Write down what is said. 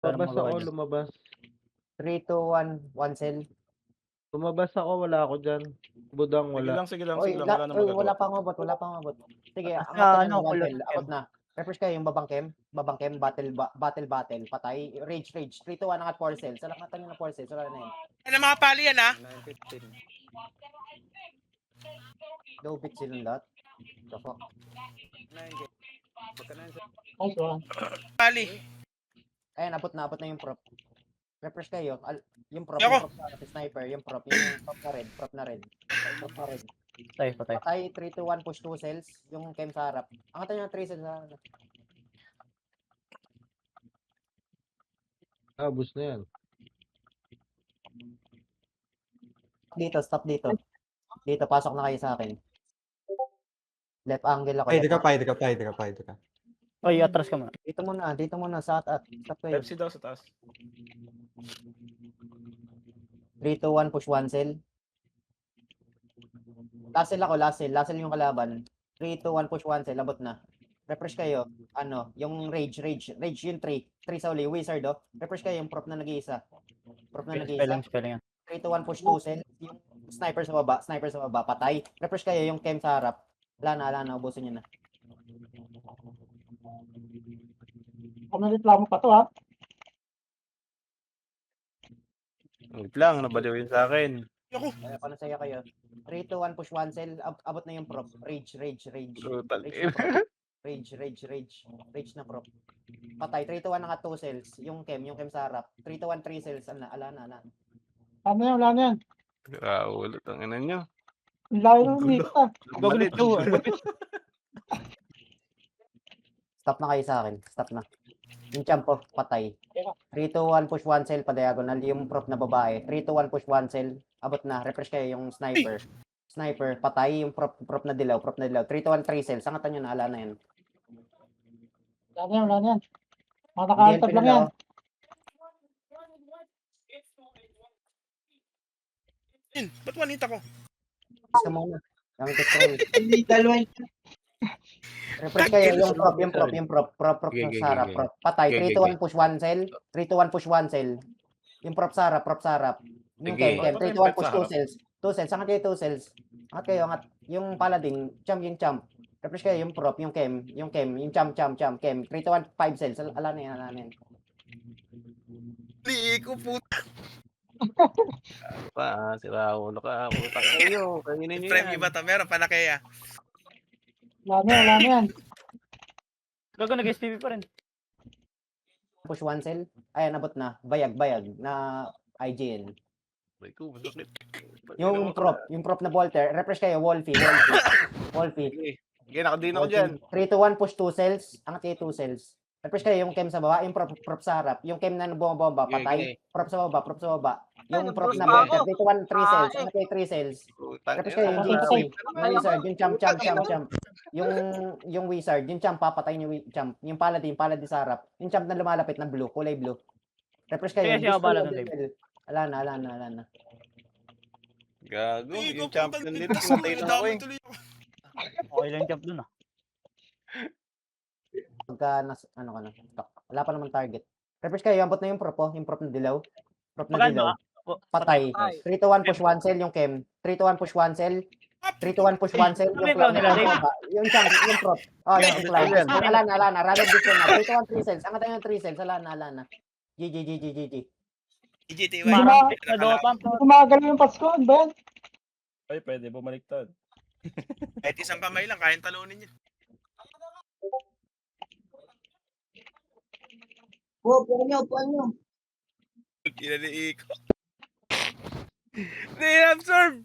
Lumabas ako, lumabas. 3, 2, 1, 1 cell. Lumabas ako, wala ako dyan. Budang wala. Sige lang, Oy, wala na magagawa. wala pang abot, wala pang abot. Sige, Basta, angatan ano, nyo 1 kulot cell, ng abot na. Refresh kayo yung babang chem, battle, patay, rage, 3, 2, 1, angat 4 cells. Angatan nyo na 4 cells, wala na yun. Ano mga pali yan ha? 9:15. Low bit silang lahat. The fuck? 9K. Pagka 9 sa... Nice one. Pali. Ayun, abot na yung prop. Refresh kayo, yung prop, Ako. yung sniper, yung prop na red. Prop na red. Patay. Patay, 3, 2, 1, push 2 cells, yung chem sa harap. Angatan nyo na 3 cells sa harap. Bus na yan. Stop dito. Dito, pasok na kayo sa akin. Left angle ako. Pwede left ka. Oy, atras ka muna. Dito muna, sa at stop kayo. Pepsi daw sa taas. 3, 2, 1, push 1 cell. Last cell yung kalaban. 3, 2, 1, push 1 cell, abot na. Refresh kayo, yung rage yung 3 sa uli, wizard refresh kayo yung prop na nag-iisa. Spelling. 3, 2, 1, push 2 cell, yung sniper sa baba, patay. Refresh kayo yung chem sa harap. Wala na, ubusin nyo na. Reklamo pa to ha. Wait lang, nabaliw yun sa akin. Panasaya kayo. 3, 2, 1, push 1 cell, abot na yung prop. Rage. Brutal. Rage na prop. Patay, 3, 2, 1, angat 2 cells. Yung chem sa harap. 3, 2, 1, 3 cells. Ala na. Wala na yan. Ulit ang ina nyo. Layo ng dito ah. Balit. Stop na kayo sa akin. Stop na. Yung champo, patay. 3, 2, 1, push 1 cell, pa-diagonal. Yung prop na babae. 3, 2, 1, push 1 cell. Abot na. Refresh kayo yung sniper. Patay. Yung prop na dilaw. 3, 2, 1, 3 cells. Angatan nyo na. Ala na yan. Wala na yan. Mga nakaantad lang yan. Ba't wanita ko? Basta muna. Gamit control. Refresh kayo yung prop sa harap. Patay. 3, 2, 1, push 1 cell. 3, 2, 1, push 1 cell. Yung prop sa harap. Yung chem. 3, 2, 1, push 2 cells. 2 cells. Angat kayo 2 cells. Angat. Yung paladin. Champ. Refresh kayo yung prop, yung chem. Yung champ. Chem. 3, 2, 1, 5 cells. Ala na yan. Hindi ko puta. Sira ulo ka. Utak kayo. Kainin nyo Frame yan. iba ta. Meron pala kaya. Wala na yan. Gago, nag-SPP pa rin. Push 1 cell. Ayan, abot na. Bayag na IGN. Ay ko, masakit. Yung prop na Volter. Refresh kayo, Wolfie. Sige, nakadin ako dyan. 3, 2, 1, push 2 cells. Angat kayo 2 cells. Refresh kayo yung chem sa baba, yung prop sa harap. Yung chem na bumabomba, patay. Prop sa baba. Yung prop na Volter. 3, 2, 1, 3 cells. Angat kayo 3 cells. Refresh kayo yung GC. Yung wizard, yung champ. Yung wizard, yung champ, papatay yung champ. Yung paladin sa harap. Yung champ na lumalapit na blue, kulay blue. Refresh kayo. Kaya siya bala ng live. Ala na. Gago, Hindi ko yung champion putang nila. pintas Matay mo, na ako nadamay eh. tuloy ako. Okay lang jump dun ah. Pagka wala pa naman target. Refresh kayo, abot na yung prop na dilaw. Maganda. Patay. 3, 2, 1, push 1 cell yung chem. 3, 2, 1, push 1 cell. 3, 2, 1, push 1 cell. Ano yung nila, Dave? Yung champ, yung prop. Yung climb. Ala na. Random distance na. 3, 2, 1, 3 cells. Angatan yung 3 cells. Ala na. GG. GTY. Parang na tumagal yung Pasko, Ben. Ay, pwede bumaliktad. Kahit isang kamay lang, kayang talunin niya. Upuan nyo. Kinaliiko. They absorb!